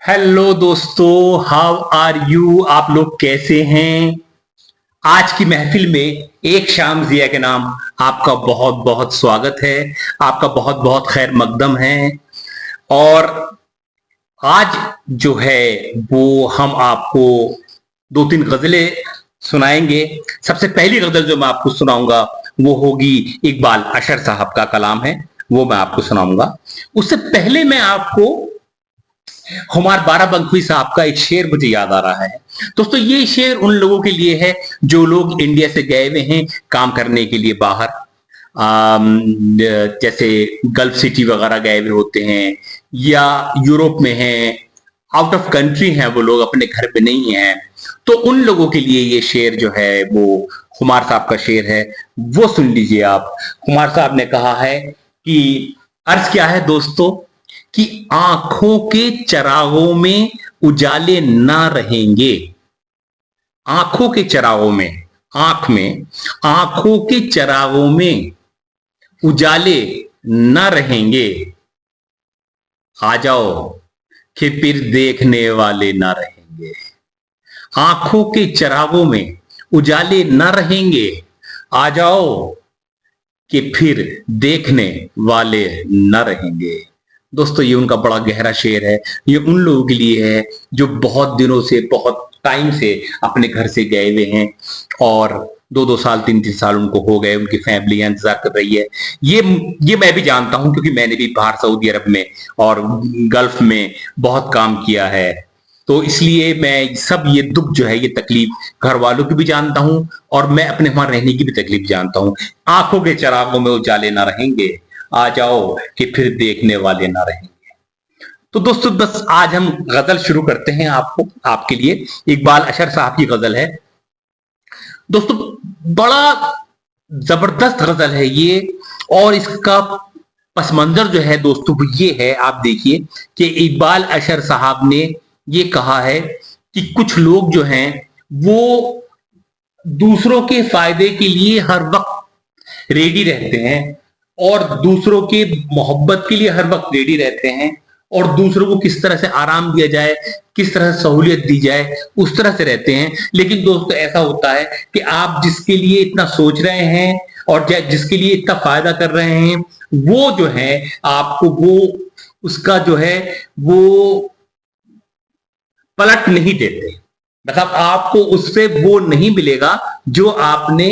Hello दोस्तों, how are you. आप लोग कैसे हैं। आज की महफिल में एक शाम जिया के नाम आपका बहुत बहुत स्वागत है। आपका बहुत बहुत खैर मकदम है। और आज जो है वो हम आपको दो तीन गजलें सुनाएंगे। सबसे पहली गजल जो मैं आपको सुनाऊंगा वो होगी इकबाल अशर साहब का कलाम है, वो मैं आपको सुनाऊंगा। उससे पहले मैं आपको हुमार बाराबंकी साहब का एक शेर मुझे याद आ रहा है। दोस्तों, ये शेर उन लोगों के लिए है जो लोग इंडिया से गए हुए हैं काम करने के लिए बाहर, जैसे गल्फ सिटी वगैरह गए हुए होते हैं या यूरोप में हैं, आउट ऑफ कंट्री हैं, वो लोग अपने घर पे नहीं हैं। तो उन लोगों के लिए ये शेर जो है वो हुमार साहब का शेर है, वो सुन लीजिए आप। हुमार साहब ने कहा है कि अर्ज क्या है दोस्तों, कि आंखों के चरागों में उजाले ना रहेंगे। आंखों के चरागों में, आंख में, आंखों के चरागों में उजाले न रहेंगे। आ जाओ कि फिर देखने वाले ना रहेंगे। आंखों के चरागों में उजाले न रहेंगे। आ जाओ कि फिर देखने वाले न रहेंगे। दोस्तों, ये उनका बड़ा गहरा शेर है। ये उन लोगों के लिए है जो बहुत दिनों से, बहुत टाइम से अपने घर से गए हुए हैं और दो दो साल, तीन तीन साल उनको हो गए, उनकी फैमिली इंतजार कर रही है। ये मैं भी जानता हूं, क्योंकि मैंने भी बाहर सऊदी अरब में और गल्फ में बहुत काम किया है। तो इसलिए मैं सब ये दुख जो है, ये तकलीफ घर वालों की भी जानता हूं और मैं अपने वहां रहने की भी तकलीफ जानता हूं। आंखों के चरागों में उजाले ना रहेंगे। आ जाओ कि फिर देखने वाले ना रहेंगे। तो दोस्तों, बस आज हम गजल शुरू करते हैं। आपके लिए इकबाल अशर साहब की गजल है। दोस्तों, बड़ा जबरदस्त गजल है ये। और इसका पस मंजर जो है दोस्तों वो ये है, आप देखिए कि इकबाल अशर साहब ने ये कहा है कि कुछ लोग जो हैं वो दूसरों के फायदे के लिए हर वक्त रेडी रहते हैं और दूसरों के मोहब्बत के लिए हर वक्त रेडी रहते हैं और दूसरों को किस तरह से आराम दिया जाए, किस तरह से सहूलियत दी जाए, उस तरह से रहते हैं। लेकिन दोस्तों, ऐसा होता है कि आप जिसके लिए इतना सोच रहे हैं और जिसके लिए इतना फायदा कर रहे हैं, वो जो है आपको वो उसका जो है वो पलट नहीं देते। मतलब आपको उससे वो नहीं मिलेगा जो आपने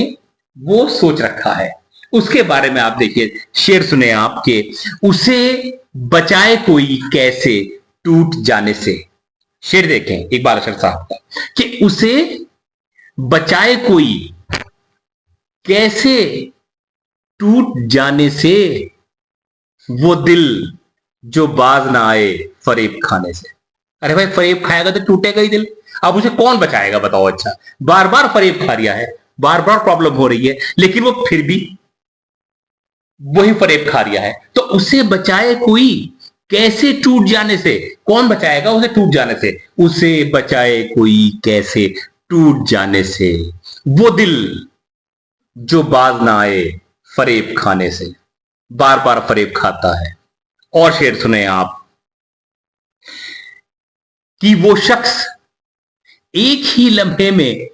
वो सोच रखा है। उसके बारे में आप देखिए, शेर सुने आपके। उसे बचाए कोई कैसे टूट जाने से। शेर देखें इकबाल अशर साहब का, कि उसे बचाए कोई कैसे टूट जाने से, वो दिल जो बाज ना आए फरेब खाने से। अरे भाई, फरेब खाएगा तो टूटेगा ही दिल। अब उसे कौन बचाएगा बताओ। अच्छा, बार बार फरेब खा रहा है, बार बार प्रॉब्लम हो रही है, लेकिन वो फिर भी वही फरेब खा रहा है। तो उसे बचाए कोई कैसे टूट जाने से। कौन बचाएगा उसे टूट जाने से। उसे बचाए कोई कैसे टूट जाने से, वो दिल जो बाज ना आए फरेब खाने से। बार बार फरेब खाता है। और शेर सुने आप, कि वो शख्स एक ही लम्हे में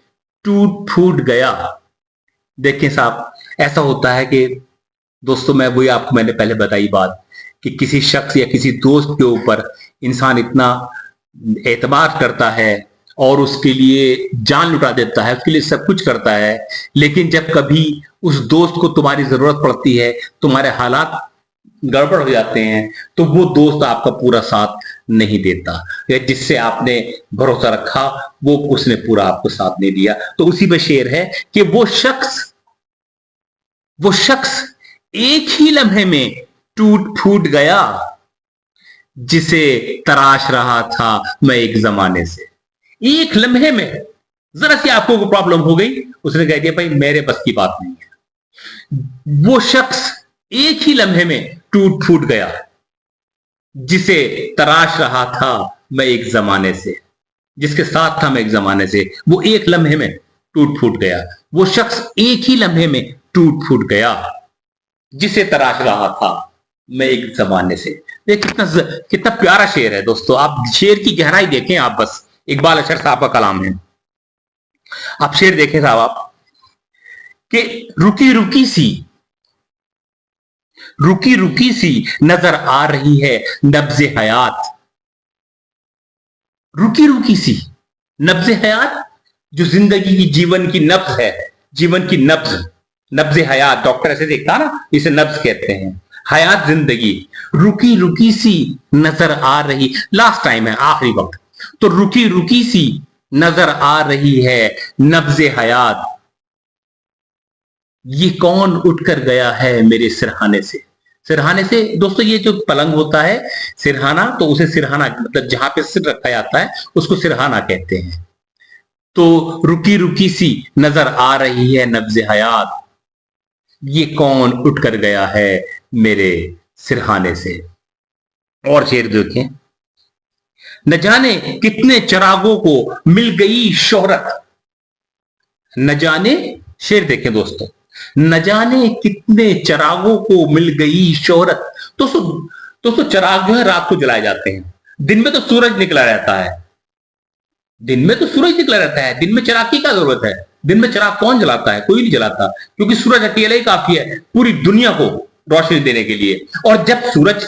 टूट फूट गया। देखें साहब, ऐसा होता है कि दोस्तों, मैंने पहले बताई बात कि किसी शख्स या किसी दोस्त के ऊपर इंसान इतना एतमाद करता है और उसके लिए जान लुटा देता है, उसके लिए सब कुछ करता है, लेकिन जब कभी उस दोस्त को तुम्हारी जरूरत पड़ती है, तुम्हारे हालात गड़बड़ हो जाते हैं, तो वो दोस्त आपका पूरा साथ नहीं देता, या जिससे आपने भरोसा रखा वो उसने पूरा आपको साथ नहीं दिया। तो उसी में शेर है कि वो शख्स एक ही लम्हे में टूट फूट गया, जिसे तराश रहा था मैं एक जमाने से। एक लम्हे में जरा सी आपको को प्रॉब्लम हो गई, उसने कह दिया भाई मेरे बस की बात नहीं है। वो शख्स एक ही लम्हे में टूट फूट गया, जिसे तराश रहा था मैं एक जमाने से। जिसके साथ था मैं एक जमाने से, वो एक लम्हे में टूट फूट गया। वो शख्स एक ही लम्हे में टूट फूट गया, जिसे तराश रहा था मैं एक जमाने से। ये कितना प्यारा शेर है दोस्तों। आप शेर की गहराई देखें, आप बस इकबाल अशर साहब का कलाम है। आप शेर देखें साहब आप, कि रुकी रुकी सी नजर आ रही है नब्ज़े हयात। रुकी रुकी सी नब्ज़े हयात, जो जिंदगी की जीवन की नब्ज है, जीवन की नब्ज, नब्ज़े हयात, डॉक्टर ऐसे देखता ना, इसे नब्ज कहते हैं, हयात जिंदगी। रुकी रुकी सी नजर आ रही, लास्ट टाइम है, आखिरी वक्त, तो रुकी रुकी सी नजर आ रही है नब्ज़े हयात। ये कौन उठकर गया है मेरे सिरहाने से। सिरहाने से दोस्तों, ये जो पलंग होता है सिरहाना, तो उसे सिरहाना मतलब जहां पे सिर रखा जाता है उसको सिरहाना कहते हैं। तो रुकी रुकी सी नजर आ रही है नब्ज़े हयात, ये कौन उठकर गया है मेरे सिरहाने से। और शेर देखें, न जाने कितने चिरागों को मिल गई शोहरत। न जाने, शेर देखें दोस्तों, न जाने कितने चिरागों को मिल गई शोहरत। दोस्तों चिराग जो है रात को जलाए जाते हैं, दिन में तो सूरज निकला रहता है, दिन में तो सूरज निकला रहता है, दिन में चिराग की क्या जरूरत है। दिन में चिराग कौन जलाता है, कोई नहीं जलाता, क्योंकि सूरज अकेला ही काफी है पूरी दुनिया को रोशनी देने के लिए। और जब सूरज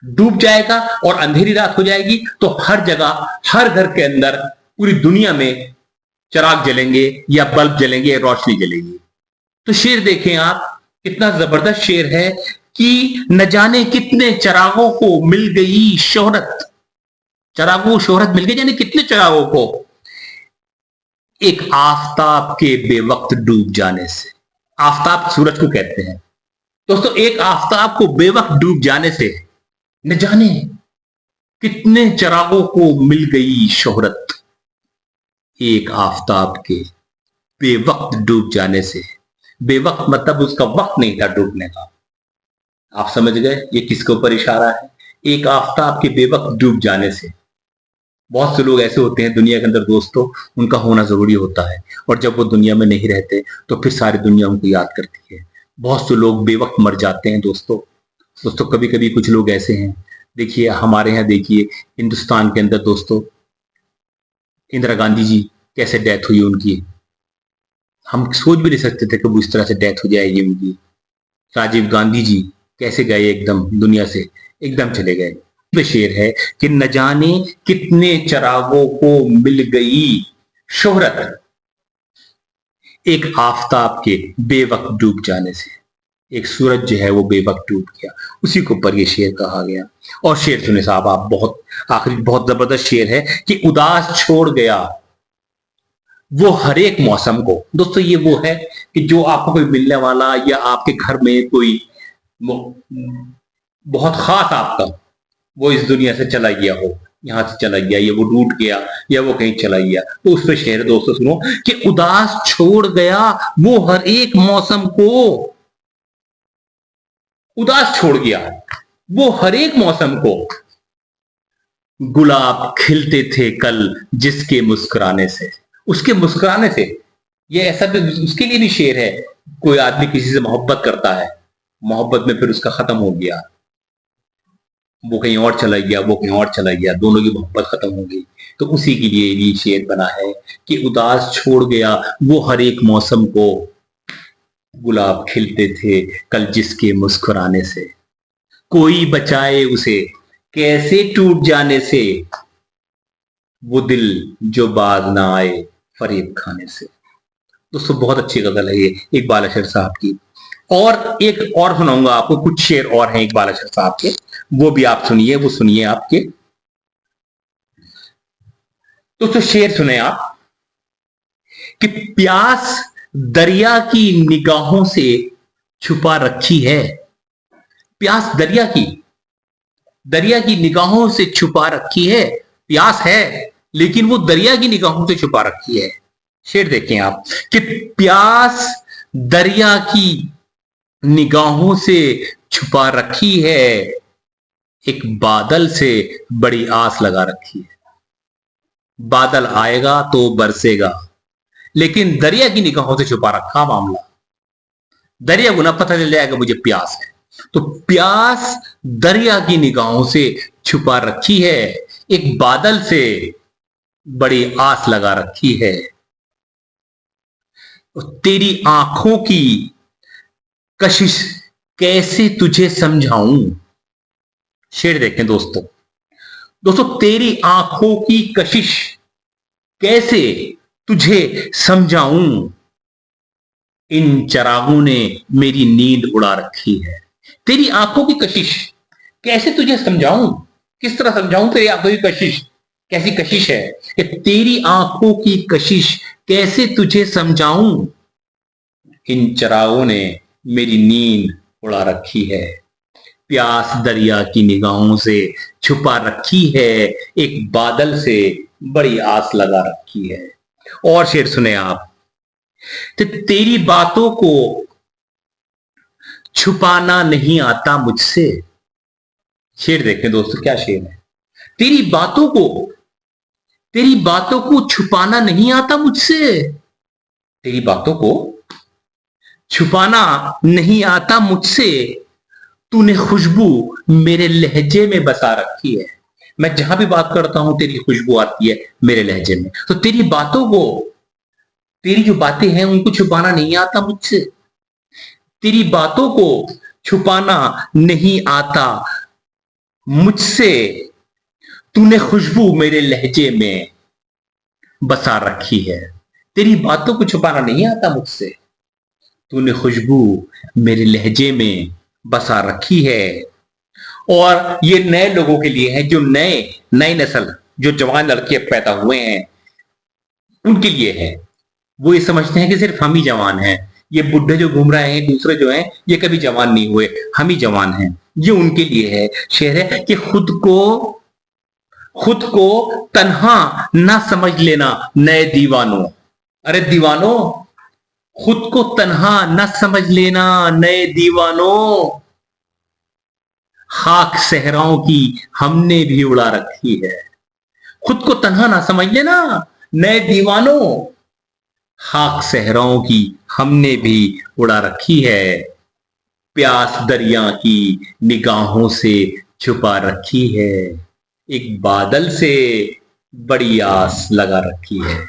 डूब जाएगा और अंधेरी रात हो जाएगी, तो हर जगह, हर घर के अंदर, पूरी दुनिया में चिराग जलेंगे या बल्ब जलेंगे, रोशनी जलेगी। तो शेर देखें आप, कितना जबरदस्त शेर है कि न जाने कितने चिरागों को मिल गई शोहरत। चिरागों को शोहरत मिल गई, यानी कितने चिरागों को, एक आफताब के बेवक्त डूब जाने से। आफताब सूरज को कहते हैं दोस्तों। एक आफताब को बेवक्त डूब जाने से न जाने कितने चिरागों को मिल गई शोहरत। एक आफताब के बेवक्त डूब जाने से, बेवक्त मतलब उसका वक्त नहीं था डूबने का। आप समझ गए ये किसके ऊपर इशारा है। एक आफताब के बेवक्त डूब जाने से। बहुत से लोग ऐसे होते हैं दुनिया के अंदर दोस्तों, उनका होना जरूरी होता है, और जब वो दुनिया में नहीं रहते तो फिर सारी दुनिया उनको याद करती है। बहुत से लोग बेवक्त मर जाते हैं दोस्तों। कभी कभी कुछ लोग ऐसे हैं, देखिए हमारे यहाँ, देखिए हिंदुस्तान के अंदर दोस्तों, इंदिरा गांधी जी कैसे डेथ हुई उनकी, हम सोच भी नहीं सकते थे कि वो इस तरह से डेथ हो जाएगी उनकी। राजीव गांधी जी कैसे गए, एकदम दुनिया से एकदम चले गए। शेर है कि न जाने कितने चिरागों को मिल गई शोहरत, एक आफताब के बेवक्त डूब जाने से। एक सूरज जो है वो बेवक्त डूब गया, उसी के ऊपर ये शेर कहा गया। और शेर सुने साहब आप, बहुत आखिरी बहुत जबरदस्त शेर है कि उदास छोड़ गया वो हर एक मौसम को। दोस्तों ये वो है कि जो आपको कोई मिलने वाला, या आपके घर में कोई बहुत खास आपका, वो इस दुनिया से चला गया हो, यहां से चला गया, या वो रूठ गया, या वो कहीं चला गया, तो उस पर शेर दोस्तों सुनो कि उदास छोड़ गया वो हर एक मौसम को। उदास छोड़ गया वो हर एक मौसम को। गुलाब खिलते थे कल जिसके मुस्कुराने से। उसके मुस्कुराने से, ये ऐसा भी उसके लिए भी शेर है। कोई आदमी किसी से मोहब्बत करता है, मोहब्बत में फिर उसका खत्म हो गया, वो कहीं और चला गया, वो कहीं और चला गया, दोनों की मोहब्बत खत्म हो गई, तो उसी के लिए ये शेर बना है कि उदास छोड़ गया वो हर एक मौसम को। गुलाब खिलते थे कल जिसके मुस्कुराने से, कोई बचाए उसे कैसे टूट जाने से, वो दिल जो बाज ना आए फरेब खाने से। दोस्तों बहुत अच्छी गजल है ये इकबाल अशर साहब की। और एक और सुनाऊंगा आपको, कुछ शेर और हैं इकबाल अशर साहब के, वो भी आप सुनिए, वो सुनिए आपके। तो शेर सुने आप कि प्यास दरिया की निगाहों से छुपा रखी है। प्यास दरिया की निगाहों से छुपा रखी है। प्यास है लेकिन वो दरिया की निगाहों से छुपा रखी है। शेर देखें आप कि प्यास दरिया की निगाहों से छुपा रखी है, एक बादल से बड़ी आस लगा रखी है। बादल आएगा तो बरसेगा, लेकिन दरिया की निगाहों से छुपा रखा मामला। दरिया को ना पता चल जाएगा मुझे प्यास है, तो प्यास दरिया की निगाहों से छुपा रखी है, एक बादल से बड़ी आस लगा रखी है। तेरी आंखों की कशिश कैसे तुझे समझाऊं। शेर देखें दोस्तों, तेरी आंखों की कशिश कैसे तुझे समझाऊं, इन चरागों ने मेरी नींद उड़ा रखी है। तेरी आंखों की कशिश कैसे तुझे समझाऊं, किस तरह समझाऊं तेरी आंखों की कशिश, कैसी कशिश है कि तेरी आंखों की कशिश कैसे तुझे समझाऊं, इन चरागों ने मेरी नींद उड़ा रखी है। प्यास दरिया की निगाहों से छुपा रखी है, एक बादल से बड़ी आस लगा रखी है। और शेर सुने आप, तो तेरी बातों को छुपाना नहीं आता मुझसे। शेर देखें दोस्तों, क्या शेर है। तेरी बातों को छुपाना नहीं आता मुझसे, तेरी बातों को छुपाना नहीं आता मुझसे, तूने खुशबू मेरे लहजे में बसा रखी है। मैं जहां भी बात करता हूं तेरी खुशबू आती है मेरे लहजे में। तो तेरी बातों को, तेरी जो बातें हैं उनको छुपाना नहीं आता मुझसे, तेरी बातों को छुपाना नहीं आता मुझसे, तूने खुशबू मेरे लहजे में बसा रखी है। तेरी बातों को छुपाना नहीं आता मुझसे, तूने खुशबू मेरे लहजे में बसा रखी है। और ये नए लोगों के लिए है, जो नई नस्ल, जो जवान लड़के पैदा हुए हैं उनके लिए है। वो ये समझते हैं कि सिर्फ हम ही जवान हैं, ये बुढ़े जो घूम रहे हैं दूसरे जो हैं ये कभी जवान नहीं हुए, हम ही जवान हैं। ये उनके लिए है शेर है कि खुद को तन्हा ना समझ लेना नए दीवानों। अरे दीवानों, खुद को तन्हा ना समझ लेना नए दीवानों, खाक सहराओं की हमने भी उड़ा रखी है। खुद को तन्हा ना समझ लेना नए दीवानों, खाक सहराओं की हमने भी उड़ा रखी है। प्यास दरिया की निगाहों से छुपा रखी है, एक बादल से बड़ी आस लगा रखी है।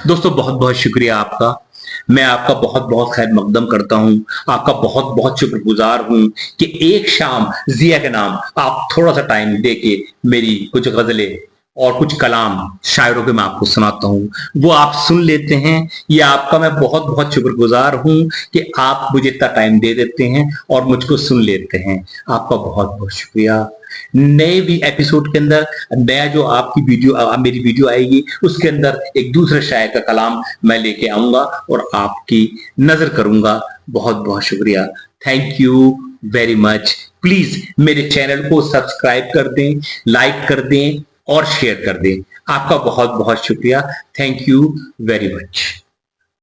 दोस्तों बहुत बहुत शुक्रिया आपका, मैं आपका बहुत बहुत खैर मकदम करता हूं, आपका बहुत बहुत शुक्रगुजार हूं कि एक शाम जिया के नाम आप थोड़ा सा टाइम देके मेरी कुछ गजलें और कुछ कलाम शायरों के मैं आपको सुनाता हूं, वो आप सुन लेते हैं। ये आपका मैं बहुत बहुत शुक्रगुजार हूं कि आप मुझे इतना टाइम दे देते हैं और मुझको सुन लेते हैं। आपका बहुत बहुत शुक्रिया। नए भी एपिसोड के अंदर नया जो आपकी वीडियो, मेरी वीडियो आएगी उसके अंदर एक दूसरे शायर का कलाम मैं लेके आऊंगा और आपकी नजर करूंगा। बहुत बहुत शुक्रिया, thank you very much. Please मेरे चैनल को सब्सक्राइब कर दें, लाइक कर दें और शेयर कर दें। आपका बहुत बहुत शुक्रिया, थैंक यू वेरी मच।